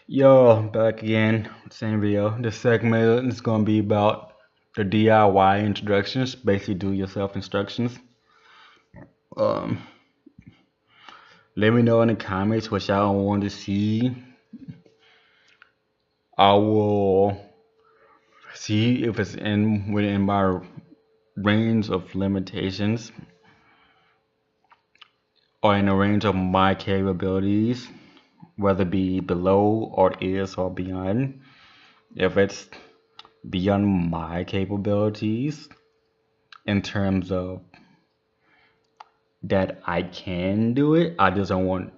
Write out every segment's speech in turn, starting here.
Yo, back again, same video. This segment is gonna be about the DIY introductions, basically do yourself instructions. Um, Let me know in the comments what y'all want to see. I will see if it's within my range of limitations or in the range of my capabilities, whether it be below or is or beyond. If it's beyond my capabilities in terms of that I can do it. I just don't want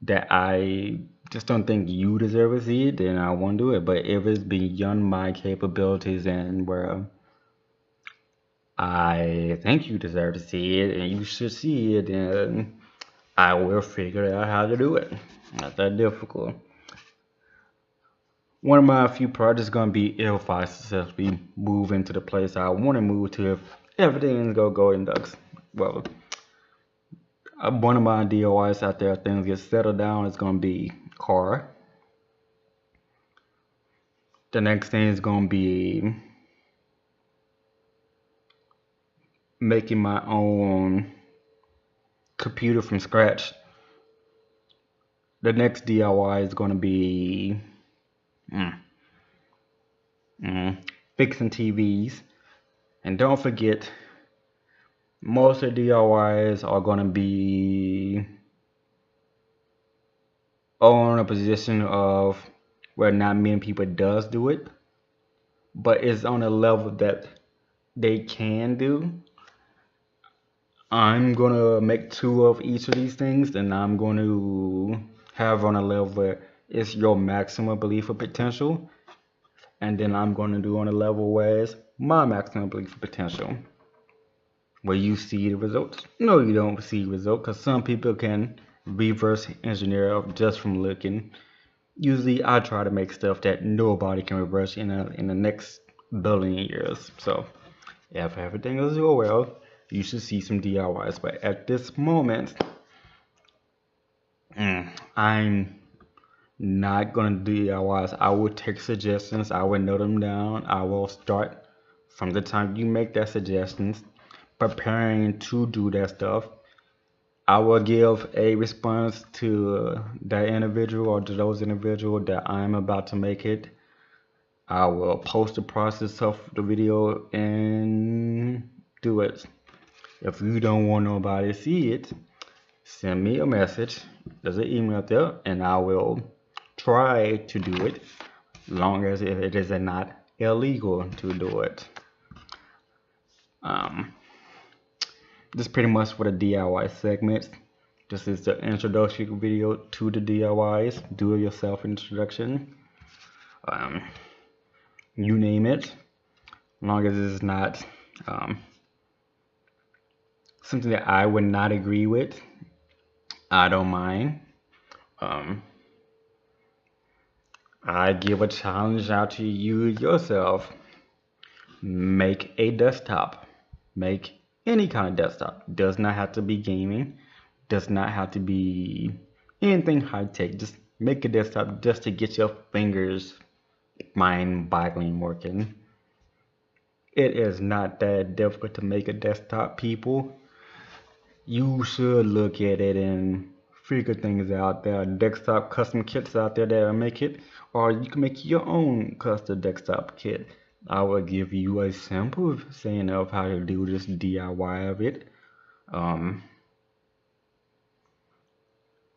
that I just don't think you deserve to see it, then I won't do it. But if it's beyond my capabilities and where I think you deserve to see it and you should see it, then I will figure out how to do it. Not that difficult. One of my few projects is gonna be if I successfully move into the place I want to move to. If everything's gonna go in ducks, well, one of my DOIs out there, things get settled down, is gonna be car. The next thing is gonna be making my own computer from scratch. The next DIY is gonna be mm, fixing TVs. And don't forget, most of the DIYs are gonna be on a position of where not many people does do it, but it's on a level that they can do. I'm gonna make two of each of these things, and I'm going to have on a level where it's your maximum belief of potential, and then I'm going to do on a level where it's my maximum belief of potential, where you see the results. No, you don't see results, because some people can reverse engineer just from looking. Usually, I try to make stuff that nobody can reverse in the next billion years. So, if everything is going well, you should see some DIYs. But at this moment, I'm not gonna do DIYs. I will take suggestions. I will note them down. I will start from the time you make that suggestions, preparing to do that stuff. I will give a response to that individual or to those individuals that I'm about to make it. I will post the process of the video and do it. If you don't want nobody to see it, send me a message. There's an email there, and I will try to do it, long as it is not illegal to do it. Um, this is pretty much for the DIY segment. This is the introduction video to the DIYs, do-it-yourself introduction. Um, you name it, long as it's not something that I would not agree with, I don't mind. I give a challenge out to you yourself. Make a desktop. Make any kind of desktop. Does not have to be gaming. Does not have to be anything high tech. Just make a desktop just to get your fingers mind-boggling working. It is not that difficult to make a desktop, people. You should look at it and figure things out. There are desktop custom kits out there that will make it, or you can make your own custom desktop kit. I will give you a sample saying of how to do this DIY of it.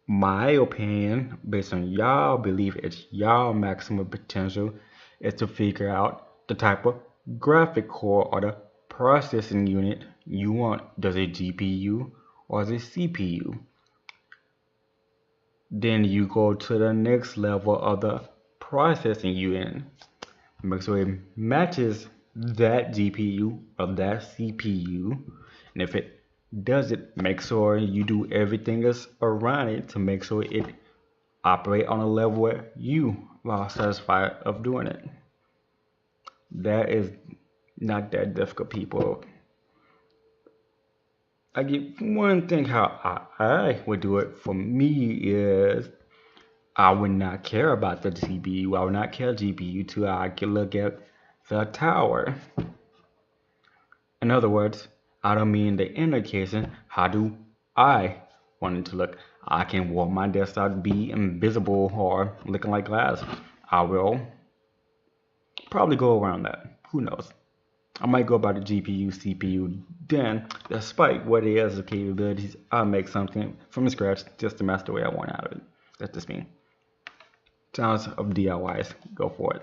My opinion, based on y'all belief, it's y'all maximum potential, is to figure out the type of graphic core or the processing unit you want. Does it GPU or is it CPU? Then you go to the next level of the processing unit. Make sure it matches that GPU or that CPU. And if it does it, make sure you do everything else around it to make sure it operate on a level where you are satisfied of doing it. That is not that difficult, people. I get one thing how I would do it for me is I would not care about the CPU. I would not care GPU till I can look at the tower. In other words, I don't mean the indication. How do I want it to look? I can want my desktop to be invisible or looking like glass. I will probably go around that. Who knows? I might go by the GPU, CPU. Then, despite what it has the capabilities, I'll make something from scratch just to match the way I want out of it. That's just me. Tons of DIYs. Go for it.